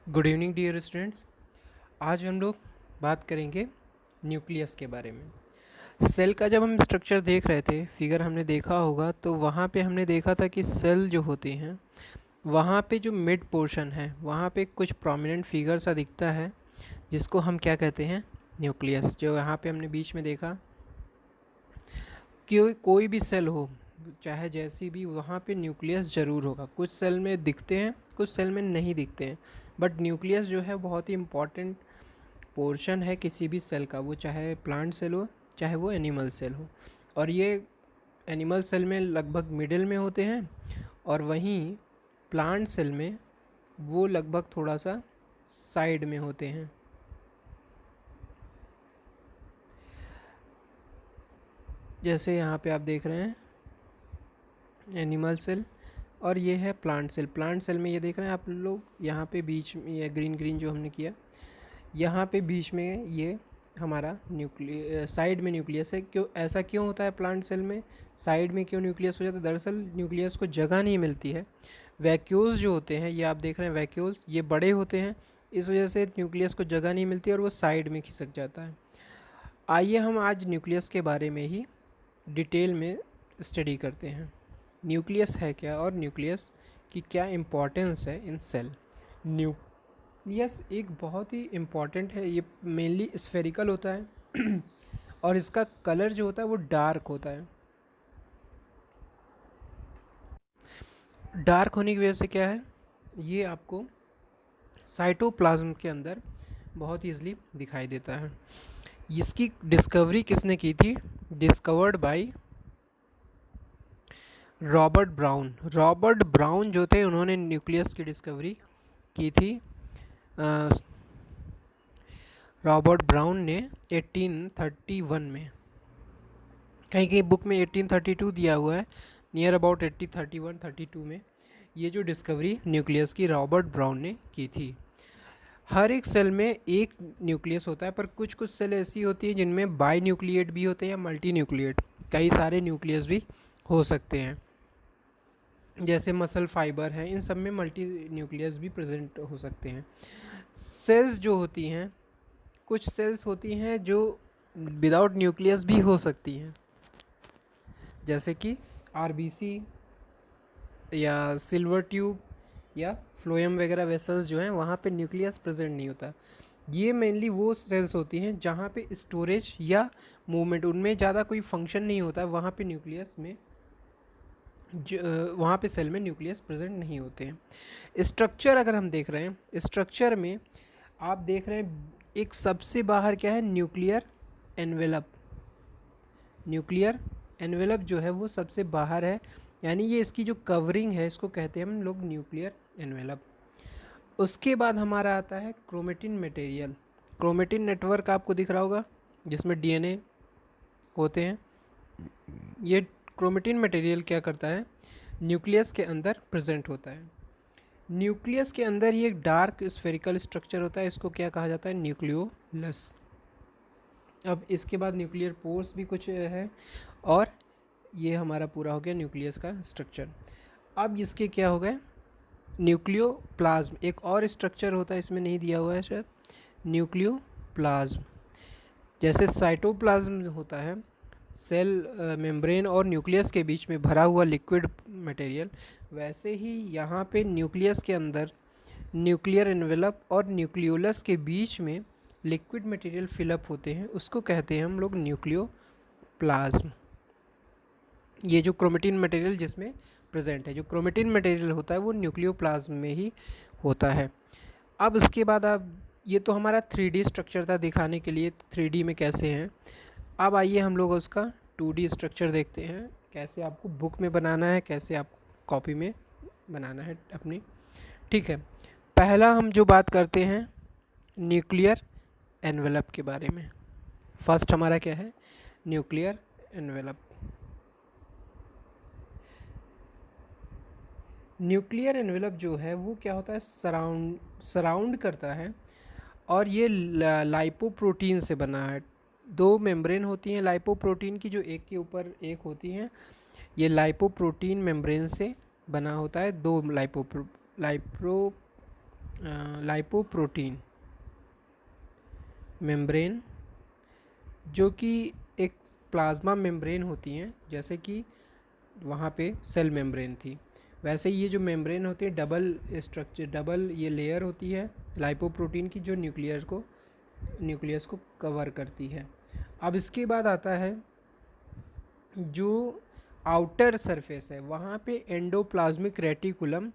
Good evening dear students. आज हम लोग बात करेंगे न्यूक्लियस के बारे में। सेल का जब हम स्ट्रक्चर देख रहे थे, फिगर हमने देखा होगा, तो वहाँ पे हमने देखा था कि सेल जो होते हैं वहाँ पे जो मिड पोर्शन है वहाँ पे कुछ प्रोमिनेंट फिगर सा दिखता है जिसको हम क्या कहते हैं, न्यूक्लियस। जो यहाँ पे हमने बीच में देखा कि कोई भी सेल हो, चाहे जैसी भी, वहाँ पे न्यूक्लियस ज़रूर होगा। कुछ सेल में दिखते हैं, कुछ सेल में नहीं दिखते हैं, बट न्यूक्लियस जो है बहुत ही इम्पॉर्टेंट पोर्शन है किसी भी सेल का, वो चाहे प्लांट सेल हो चाहे वो एनिमल सेल हो। और ये एनिमल सेल में लगभग मिडिल में होते हैं, और वहीं प्लांट सेल में वो लगभग थोड़ा सा साइड में होते हैं। जैसे यहाँ पे आप देख रहे हैं एनिमल सेल, और ये है प्लांट सेल। प्लांट सेल में ये देख रहे हैं आप लोग, यहाँ पे बीच में ये ग्रीन ग्रीन जो हमने किया, यहाँ पे बीच में ये हमारा साइड में न्यूक्लियस है। क्यों ऐसा क्यों होता है प्लांट सेल में, साइड में क्यों न्यूक्लियस हो जाता है? दरअसल न्यूक्लियस को जगह नहीं मिलती है। वैक्यूल्स जो होते हैं, ये आप देख रहे हैं वैक्यूल्स, ये बड़े होते हैं, इस वजह से न्यूक्लियस को जगह नहीं मिलती और वो साइड में खिसक जाता है। आइए हम आज न्यूक्लियस के बारे में ही डिटेल में स्टडी करते हैं। न्यूक्लियस है क्या और न्यूक्लियस की क्या इम्पोर्टेंस है इन सेल। न्यूक्लियस एक बहुत ही इम्पॉर्टेंट है। ये मेनली स्फेरिकल होता है और इसका कलर जो होता है वो डार्क होता है। डार्क होने की वजह से क्या है, ये आपको साइटोप्लाज्म के अंदर बहुत ईजिली दिखाई देता है। इसकी डिस्कवरी किसने की थी? Discovered by Robert brown. Robert brown जो थे, उन्होंने न्यूक्लियस की डिस्कवरी की थी। रॉबर्ट ब्राउन ने 1831 में, कहीं कहीं बुक में 1832 दिया हुआ है, नियर अबाउट 1831 32 में ये जो डिस्कवरी न्यूक्लियस की रॉबर्ट ब्राउन ने की थी। हर एक सेल में एक न्यूक्लियस होता है, पर कुछ कुछ सेल ऐसी होती है जिनमें बाई न्यूक्लिएट भी होते हैं या मल्टी न्यूक्लिएट, कई सारे न्यूक्लियस भी हो सकते हैं। जैसे मसल फाइबर हैं, इन सब में मल्टी न्यूक्लियस भी प्रेजेंट हो सकते हैं। सेल्स जो होती हैं, कुछ सेल्स होती हैं जो विदाउट न्यूक्लियस भी हो सकती हैं, जैसे कि आरबीसी या सिल्वर ट्यूब या फ्लोएम वगैरह वेसल्स जो हैं, वहाँ पे न्यूक्लियस प्रेजेंट नहीं होता। ये मेनली वो सेल्स होती हैं जहाँ पे स्टोरेज या मूवमेंट, उनमें ज़्यादा कोई फंक्शन नहीं होता, वहाँ पे न्यूक्लियस में वहाँ पे सेल में न्यूक्लियस प्रेजेंट नहीं होते हैं। स्ट्रक्चर अगर हम देख रहे हैं, स्ट्रक्चर में आप देख रहे हैं एक सबसे बाहर क्या है, न्यूक्लियर एनवेलप। न्यूक्लियर एनवेलप जो है वो सबसे बाहर है, यानी ये इसकी जो कवरिंग है इसको कहते हैं हम लोग न्यूक्लियर एनवेलप। उसके बाद हमारा आता है क्रोमेटिन मटेरियल। क्रोमेटिन नेटवर्क आपको दिख रहा होगा जिसमें डीएनए होते हैं। ये क्रोमेटिन मटेरियल क्या करता है, न्यूक्लियस के अंदर प्रेजेंट होता है। न्यूक्लियस के अंदर ये एक डार्क स्फेरिकल स्ट्रक्चर होता है, इसको क्या कहा जाता है, न्यूक्लियोलस। अब इसके बाद न्यूक्लियर पोर्स भी कुछ है, और ये हमारा पूरा हो गया न्यूक्लियस का स्ट्रक्चर। अब इसके क्या हो गए, न्यूक्लियोप्लाज्म। एक और स्ट्रक्चर होता है, इसमें नहीं दिया हुआ है शायद, न्यूक्लियोप्लाज्म। जैसे साइटोप्लाज्म होता है सेल मेम्ब्रेन और न्यूक्लियस के बीच में भरा हुआ लिक्विड मटेरियल, वैसे ही यहाँ पे न्यूक्लियस के अंदर न्यूक्लियर एनवेलप और न्यूक्लियोलस के बीच में लिक्विड मटेरियल फिलअप होते हैं, उसको कहते हैं हम लोग न्यूक्लियोप्लाज्म। ये जो क्रोमेटिन मटेरियल जिसमें प्रेजेंट है, जो क्रोमेटिन मटेरियल होता है वो न्यूक्लियोप्लाज्म में ही होता है। अब उसके बाद आप, ये तो हमारा 3D स्ट्रक्चर था दिखाने के लिए 3D में कैसे हैं। अब आइए हम लोग उसका 2D स्ट्रक्चर देखते हैं, कैसे आपको बुक में बनाना है, कैसे आपको कॉपी में बनाना है अपनी। ठीक है, पहला हम जो बात करते हैं न्यूक्लियर एनवेलप के बारे में। फर्स्ट हमारा क्या है, न्यूक्लियर एनवेलप। न्यूक्लियर एनवेलप जो है वो क्या होता है, सराउंड करता है, और ये लाइपोप्रोटीन से बना है। दो मेम्ब्रेन होती हैं लाइपोप्रोटीन की, जो एक के ऊपर एक होती हैं। ये लाइपोप्रोटीन मेम्ब्रेन से बना होता है, दो लाइपोप्रोटीन लाइपोप्रोटीन मेम्ब्रेन, जो कि एक प्लाज्मा मेम्ब्रेन होती हैं, जैसे कि वहाँ पे सेल मेम्ब्रेन थी, वैसे ये जो मेम्ब्रेन होती है डबल स्ट्रक्चर, डबल ये लेयर होती है लाइपोप्रोटीन की, जो न्यूक्लियस को कवर करती है। अब इसके बाद आता है जो आउटर सरफेस है, वहाँ पे एंडोप्लाज्मिक रेटिकुलम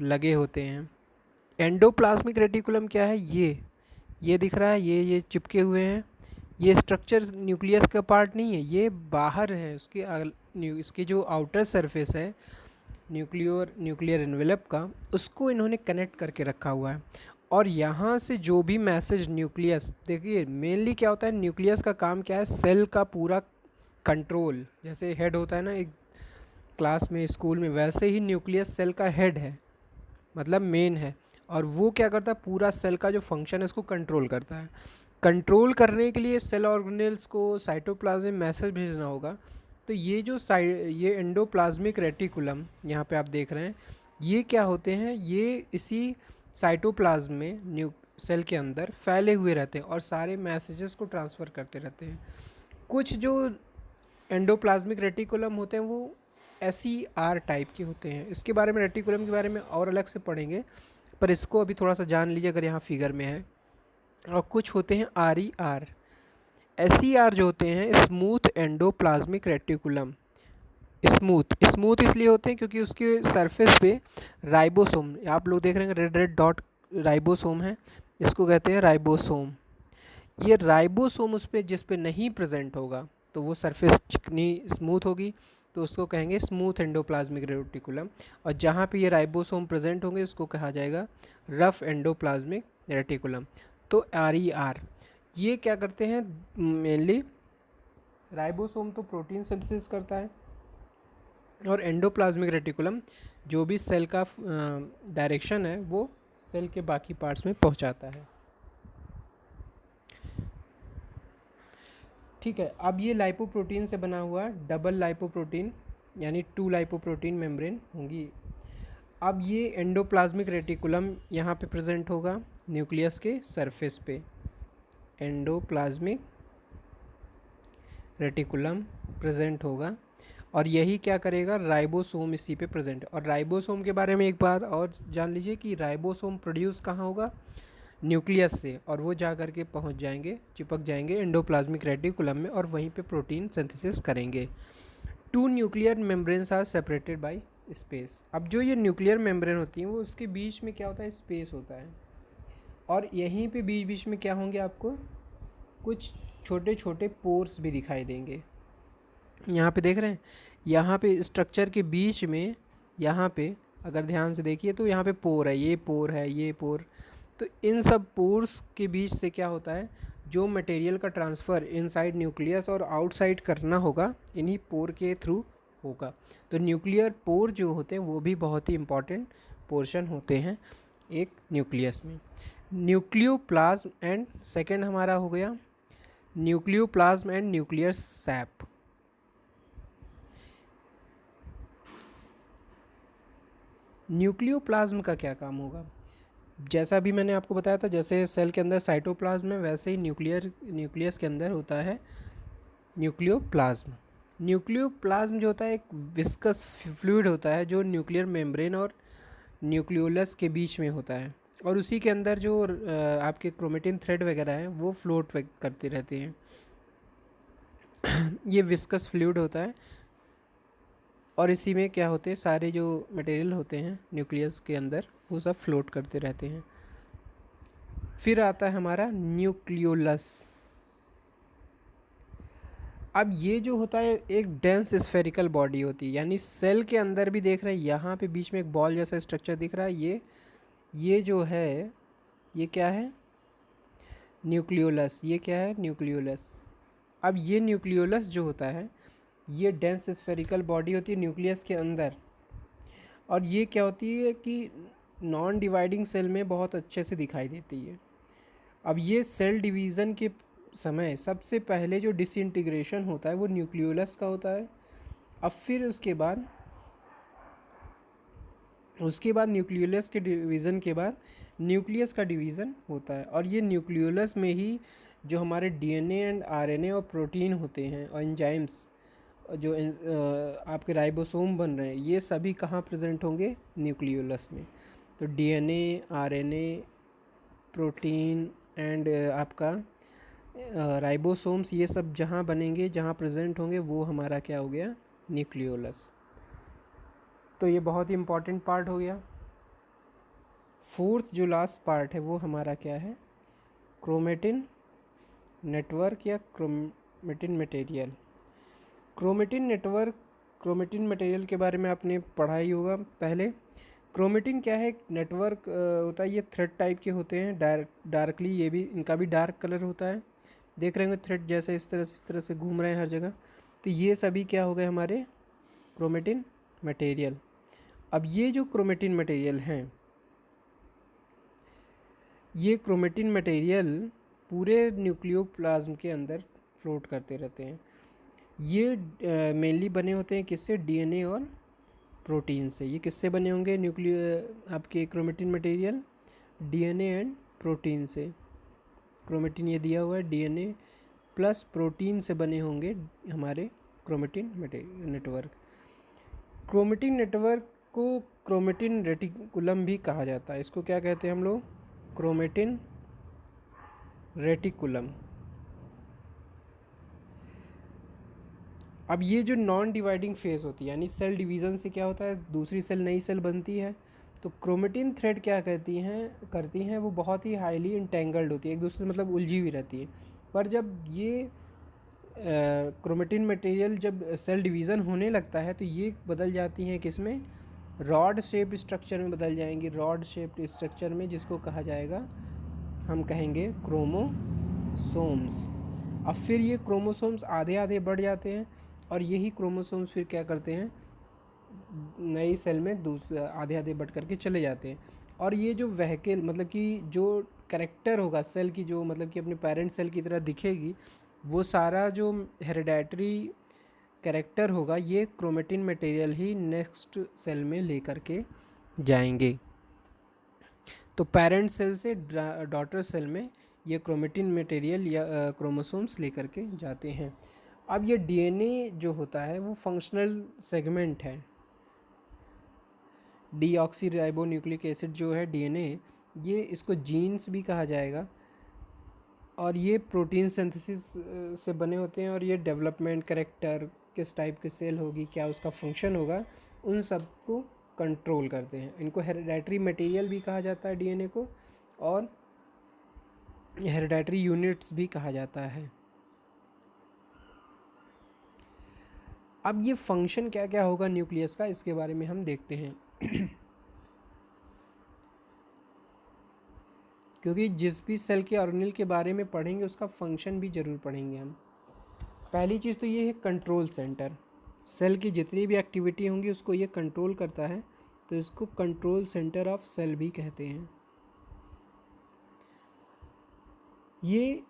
लगे होते हैं। एंडोप्लाज्मिक रेटिकुलम क्या है, ये दिख रहा है, ये चिपके हुए हैं। ये स्ट्रक्चर न्यूक्लियस का पार्ट नहीं है, ये बाहर है इसके जो आउटर सरफेस है न्यूक्लियर एनवेलप का, उसको इन्होंने कनेक्ट करके रखा हुआ है। और यहाँ से जो भी मैसेज न्यूक्लियस, देखिए मेनली क्या होता है, न्यूक्लियस का काम क्या है, सेल का पूरा कंट्रोल, जैसे हेड होता है ना एक क्लास में स्कूल में, वैसे ही न्यूक्लियस सेल का हेड है, मतलब मेन है। और वो क्या करता है, पूरा सेल का जो फंक्शन है इसको कंट्रोल करता है। कंट्रोल करने के लिए सेल ऑर्गेनेल्स को साइटोप्लाज्म में मैसेज भेजना होगा। तो ये एंडोप्लाज्मिक रेटिकुलम यहाँ पे आप देख रहे हैं, ये क्या होते हैं, ये इसी साइटोप्लाज्म में सेल के अंदर फैले हुए रहते हैं और सारे मैसेजेस को ट्रांसफ़र करते रहते हैं। कुछ जो एंडोप्लाज्मिक रेटिकुलम होते हैं वो SER टाइप के होते हैं। इसके बारे में, रेटिकुलम के बारे में और अलग से पढ़ेंगे, पर इसको अभी थोड़ा सा जान लीजिए अगर यहाँ फिगर में है। और कुछ होते हैं RER। SER जो होते हैं स्मूथ एंडोप्लाज्मिक रेटिकुलम। स्मूथ इसलिए होते हैं क्योंकि उसके सरफेस पे राइबोसोम, आप लोग देख रहे हैं रेड रेड डॉट राइबोसोम है, इसको कहते हैं राइबोसोम। ये राइबोसोम उस पर जिस पे नहीं प्रेजेंट होगा तो वो सरफेस चिकनी स्मूथ होगी, तो उसको कहेंगे स्मूथ एंडोप्लाज्मिक रेटिकुलम। और जहाँ पे ये राइबोसोम प्रेजेंट होंगे उसको कहा जाएगा रफ एंडोप्लाज्मिक रेटिकुलम। तो RER ये क्या करते हैं, मेनली राइबोसोम तो प्रोटीन सिंथेसिस करता है, और एंडोप्लाज्मिक रेटिकुलम जो भी सेल का डायरेक्शन है वो सेल के बाकी पार्ट्स में पहुंचाता है। ठीक है, अब ये लाइपोप्रोटीन से बना हुआ डबल लाइपोप्रोटीन यानी 2 लाइपोप्रोटीन मेम्ब्रेन होंगी। अब ये एंडोप्लाज्मिक रेटिकुलम यहाँ पे प्रेजेंट होगा न्यूक्लियस के सरफेस पे, एंडोप्लाज्मिक रेटिकुलम प्रेजेंट होगा, और यही क्या करेगा, राइबोसोम इसी पे प्रेजेंट है। और राइबोसोम के बारे में एक बात और जान लीजिए कि राइबोसोम प्रोड्यूस कहाँ होगा, न्यूक्लियस से, और वो जा कर के पहुँच जाएंगे, चिपक जाएंगे एंडोप्लाज्मिक रेटिकुलम में, और वहीं पे प्रोटीन सिंथेसिस करेंगे। 2 nuclear membranes are separated by space. अब जो ये न्यूक्लियर मेम्ब्रेन होती हैं वो उसके बीच में क्या होता है, स्पेस होता है, और यहीं पे बीच बीच में क्या होंगे, आपको कुछ छोटे छोटे पोर्स भी दिखाई देंगे। यहाँ पे देख रहे हैं, यहाँ पे स्ट्रक्चर के बीच में, यहाँ पे अगर ध्यान से देखिए तो यहाँ पे पोर है, ये पोर है, ये पोर। तो इन सब पोर्स के बीच से क्या होता है, जो मटेरियल का ट्रांसफ़र इनसाइड न्यूक्लियस और आउटसाइड करना होगा इन्हीं पोर के थ्रू होगा। तो न्यूक्लियर पोर जो होते हैं वो भी बहुत ही इम्पॉर्टेंट पोर्शन होते हैं एक न्यूक्लियस में। न्यूक्लियोप्लाज्म एंड सेकेंड हमारा हो गया nucleoplasm and nuclear SAP. Nucleoplasm का क्या काम होगा, जैसा भी मैंने आपको बताया था, जैसे सेल के अंदर साइटोप्लाज्म है वैसे ही न्यूक्लियस के अंदर होता है न्यूक्लियोप्लाज्म। न्यूक्लियोप्लाज्म जो होता है एक विस्कस फ्लूइड होता है जो न्यूक्लियर मेम्ब्रेन और न्यूक्लियोलस के बीच में होता है, और उसी के अंदर जो आपके क्रोमेटिन थ्रेड वगैरह हैं वो फ्लोट करते रहते हैं। ये विस्कस फ्लूइड होता है, और इसी में क्या होते हैं, सारे जो मटेरियल होते हैं न्यूक्लियस के अंदर वो सब फ्लोट करते रहते हैं। फिर आता है हमारा न्यूक्लियोलस। अब ये जो होता है एक डेंस स्फेरिकल बॉडी होती है, यानी सेल के अंदर भी देख रहे हैं यहाँ पे बीच में एक बॉल जैसा स्ट्रक्चर दिख रहा है, ये जो है ये क्या है, न्यूक्लियोलस। ये क्या है, न्यूक्लियोलस। अब ये न्यूक्लियोलस जो होता है ये डेंस स्फेरिकल बॉडी होती है न्यूक्लियस के अंदर, और ये क्या होती है कि नॉन डिवाइडिंग सेल में बहुत अच्छे से दिखाई देती है। अब ये सेल डिवीज़न के समय सबसे पहले जो डिसइंटीग्रेशन होता है वो न्यूक्लियोलस का होता है। अब फिर उसके बाद उसके बाद न्यूक्लियोलस के डिवीज़न के बाद न्यूक्लियस का डिवीज़न होता है, और ये न्यूक्लियोलस में ही जो हमारे डीएनए एंड आरएनए और प्रोटीन होते हैं और एंजाइम्स जो आपके राइबोसोम बन रहे हैं, ये सभी कहाँ प्रेजेंट होंगे? न्यूक्लियोलस में। तो डीएनए, आरएनए, प्रोटीन एंड आपका राइबोसोम्स, ये सब जहाँ बनेंगे, जहाँ प्रेजेंट होंगे, वो हमारा क्या हो गया? न्यूक्लियोलस। तो ये बहुत ही इम्पॉर्टेंट पार्ट हो गया। फोर्थ जो लास्ट पार्ट है वो हमारा क्या है? क्रोमेटिन नेटवर्क या chromatin material. Chromatin network, chromatin material के बारे में आपने पढ़ा ही होगा पहले। क्रोमेटिन क्या है? नेटवर्क होता है, ये थ्रेड टाइप के होते हैं, डार्कली, ये भी, इनका भी डार्क कलर होता है, देख रहे होंगे थ्रेड जैसे इस तरह से घूम रहे हैं हर जगह। तो ये सभी क्या हो गए हमारे? Chromatin material. अब ये जो क्रोमेटिन मटेरियल हैं, ये क्रोमेटिन मटेरियल पूरे न्यूक्लियोप्लाज्म के अंदर फ्लोट करते रहते हैं। ये मेनली बने होते हैं किससे? डीएनए और प्रोटीन से। ये किससे बने होंगे आपके chromatin material? DNA and protein से। क्रोमेटिन ये दिया हुआ है, डीएनए प्लस प्रोटीन से बने होंगे हमारे क्रोमेटिन नेटवर्क। क्रोमेटिन नेटवर्क को क्रोमेटिन रेटिकुलम भी कहा जाता है। इसको क्या कहते हैं हम लोग? Chromatin reticulum. अब ये जो नॉन डिवाइडिंग फेज होती है, यानी सेल डिवीज़न से क्या होता है? दूसरी सेल, नई सेल बनती है। तो क्रोमेटिन थ्रेड क्या करती हैं, वो बहुत ही हाईली इंटेंगल्ड होती है, एक दूसरे से मतलब उलझी हुई रहती है। पर जब ये क्रोमेटिन मटेरियल जब सेल डिवीज़न होने लगता है, तो ये बदल जाती हैं किसमें? रॉड शेप स्ट्रक्चर में बदल जाएंगी, रॉड शेप स्ट्रक्चर में, जिसको कहा जाएगा, हम कहेंगे क्रोमोसोम्स। अब फिर ये क्रोमोसोम्स आधे आधे बढ़ जाते हैं, और यही क्रोमोसोम्स फिर क्या करते हैं? नई सेल में आधे आधे बढ़ करके चले जाते हैं। और ये जो वहकल, मतलब कि जो करेक्टर होगा सेल की, जो मतलब कि अपने पेरेंट सेल की तरह दिखेगी, वो सारा जो हेरिडेटरी कैरेक्टर होगा, ये क्रोमेटिन मटेरियल ही नेक्स्ट सेल में लेकर के जाएंगे। तो पेरेंट सेल से डॉटर सेल में ये क्रोमेटिन मटेरियल या क्रोमोसोम्स लेकर के जाते हैं। अब ये डीएनए जो होता है वो फंक्शनल सेगमेंट है। डीऑक्सी न्यूक्लिक एसिड जो है डीएनए, ये इसको जीन्स भी कहा जाएगा, और ये प्रोटीन सिंथेसिस से बने होते हैं। और ये डेवलपमेंट, कैरेक्टर, किस टाइप की सेल होगी, क्या उसका फंक्शन होगा, उन सब को कंट्रोल करते हैं। इनको हेरिडेटरी मटेरियल भी कहा जाता है डीएनए को, और हेरिडेटरी यूनिट्स भी कहा जाता है। अब ये फंक्शन क्या क्या होगा न्यूक्लियस का, इसके बारे में हम देखते हैं। क्योंकि जिस भी सेल के ऑर्गेनेल के बारे में पढ़ेंगे, उसका फंक्शन भी ज़रूर पढ़ेंगे हम। पहली चीज़ तो ये है कंट्रोल सेंटर। सेल की जितनी भी एक्टिविटी होंगी उसको ये कंट्रोल करता है, तो इसको कंट्रोल सेंटर ऑफ सेल भी कहते हैं। ये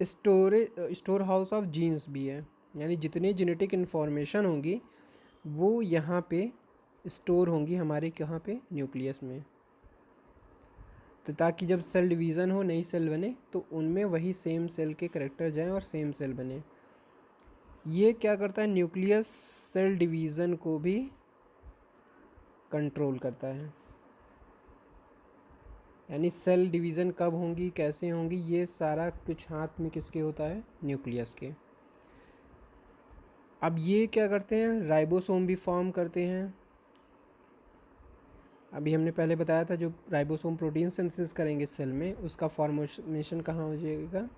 स्टोर हाउस ऑफ जीन्स भी है, यानी जितनी जेनेटिक इन्फॉर्मेशन होंगी वो यहाँ पे स्टोर होंगी हमारे कहाँ पे? न्यूक्लियस में। तो ताकि जब सेल डिवीज़न हो, नई सेल बने, तो उनमें वही सेम सेल के करेक्टर जाएं और सेम सेल बने। ये क्या करता है? न्यूक्लियस सेल डिवीज़न को भी कंट्रोल करता है, यानी सेल डिवीज़न कब होंगी, कैसे होंगी, ये सारा कुछ हाथ में किसके होता है? न्यूक्लियस के। अब ये क्या करते हैं? राइबोसोम भी फॉर्म करते हैं। अभी हमने पहले बताया था, जो राइबोसोम प्रोटीन सिंथेसिस करेंगे सेल में, उसका फॉर्मेशन कहाँ हो जाएगा?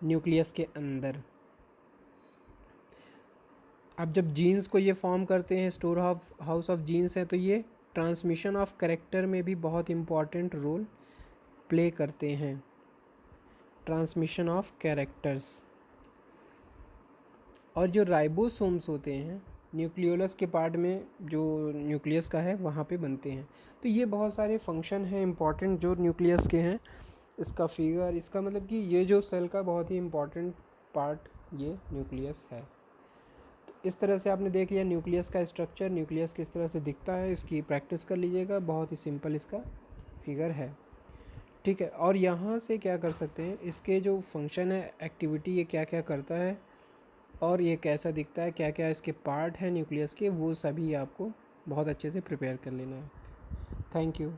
न्यूक्लियस के अंदर। अब जब जीन्स को ये फॉर्म करते हैं, स्टोर हाउस ऑफ जीन्स है, तो ये ट्रांसमिशन ऑफ कैरेक्टर में भी बहुत इम्पॉर्टेंट रोल प्ले करते हैं। Transmission of characters. और जो राइबोसोम्स होते हैं न्यूक्लियोलस के पार्ट में, जो न्यूक्लियस का है वहाँ पे बनते हैं। तो ये बहुत सारे फंक्शन हैं इम्पॉर्टेंट जो न्यूक्लियस के हैं। इसका फिगर, इसका मतलब कि ये जो सेल का बहुत ही इम्पॉर्टेंट पार्ट ये न्यूक्लियस है। तो इस तरह से आपने देख लिया न्यूक्लियस का स्ट्रक्चर, न्यूक्लियस किस तरह से दिखता है, इसकी प्रैक्टिस कर लीजिएगा, बहुत ही सिंपल इसका फिगर है। ठीक है, और यहाँ से क्या कर सकते हैं, इसके जो फंक्शन है, एक्टिविटी, ये क्या क्या करता है और ये कैसा दिखता है, क्या क्या इसके पार्ट हैं न्यूक्लियस के, वो सभी आपको बहुत अच्छे से प्रिपेयर कर लेना है। Thank you.